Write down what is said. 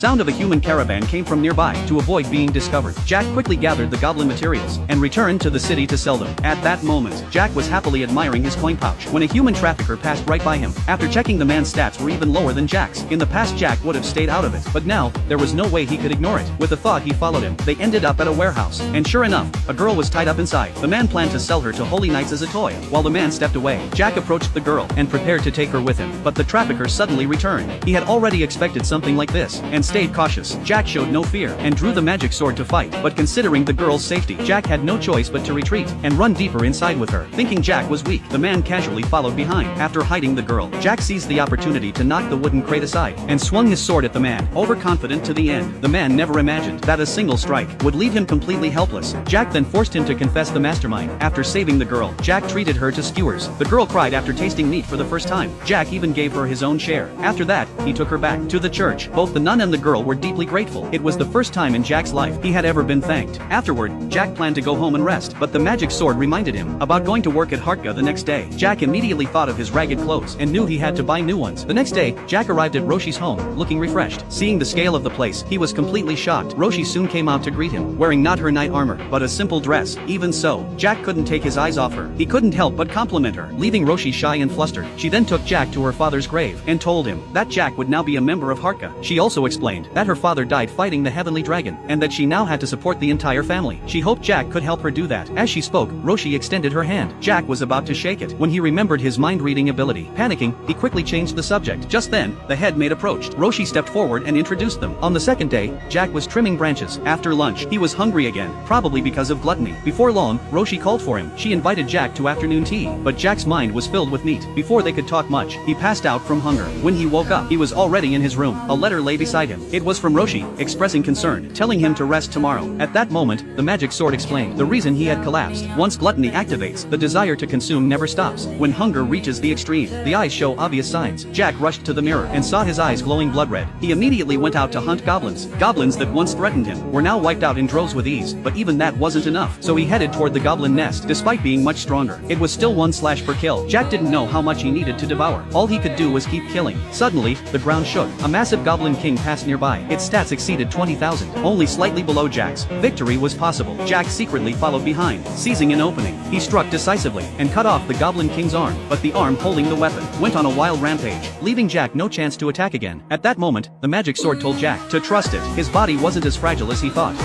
Sound of a human caravan came from nearby. To avoid being discovered, Jack quickly gathered the goblin materials and returned to the city to sell them. At that moment, Jack was happily admiring his coin pouch when a human trafficker passed right by him. After checking, the man's stats were even lower than Jack's. In the past, Jack would have stayed out of it, but now, there was no way he could ignore it. With a thought, he followed him. They ended up at a warehouse, and sure enough, a girl was tied up inside. The man planned to sell her to Holy Knights as a toy. While the man stepped away, Jack approached the girl and prepared to take her with him, but the trafficker suddenly returned. He had already expected something like this, and stayed cautious. Jack showed no fear and drew the magic sword to fight, but considering the girl's safety, Jack had no choice but to retreat and run deeper inside with her. Thinking Jack was weak, the man casually followed behind. After hiding the girl, Jack seized the opportunity to knock the wooden crate aside and swung his sword at the man, overconfident to the end. The man never imagined that a single strike would leave him completely helpless. Jack then forced him to confess the mastermind. After saving the girl, Jack treated her to skewers. The girl cried after tasting meat for the first time. Jack even gave her his own share. After that, he took her back to the church. Both the nun and the girl were deeply grateful. It was the first time in Jack's life he had ever been thanked. Afterward, Jack planned to go home and rest, but the magic sword reminded him about going to work at Hartka the next day. Jack immediately thought of his ragged clothes and knew he had to buy new ones. The next day, Jack arrived at Roshi's home, looking refreshed. Seeing the scale of the place, he was completely shocked. Roshi soon came out to greet him, wearing not her knight armor, but a simple dress. Even so, Jack couldn't take his eyes off her. He couldn't help but compliment her, leaving Roshi shy and flustered. She then took Jack to her father's grave and told him that Jack would now be a member of Hartka. She also explained that her father died fighting the heavenly dragon, and that she now had to support the entire family. She hoped Jack could help her do that. As she spoke, Roshi extended her hand. Jack was about to shake it when he remembered his mind-reading ability. Panicking, he quickly changed the subject. Just then, the headmaid approached. Roshi stepped forward and introduced them. On the second day, Jack was trimming branches. After lunch, he was hungry again, probably because of gluttony. Before long, Roshi called for him. She invited Jack to afternoon tea, but Jack's mind was filled with meat. Before they could talk much, he passed out from hunger. When he woke up, he was already in his room. A letter lay beside him. It was from Roshi, expressing concern, telling him to rest tomorrow. At that moment, the magic sword explained the reason he had collapsed. Once gluttony activates, the desire to consume never stops. When hunger reaches the extreme, the eyes show obvious signs. Jack rushed to the mirror and saw his eyes glowing blood red. He immediately went out to hunt goblins. Goblins that once threatened him were now wiped out in droves with ease, but even that wasn't enough, so he headed toward the goblin nest. Despite being much stronger, it was still 1 slash per kill. Jack didn't know how much he needed to devour. All he could do was keep killing. Suddenly, the ground shook. A massive goblin king passed nearby. Its stats exceeded 20,000. Only slightly below Jack's. Victory was possible. Jack secretly followed behind. Seizing an opening, he struck decisively and cut off the Goblin King's arm, but the arm holding the weapon went on a wild rampage, leaving Jack no chance to attack again. At that moment, the magic sword told Jack to trust it. His body wasn't as fragile as he thought.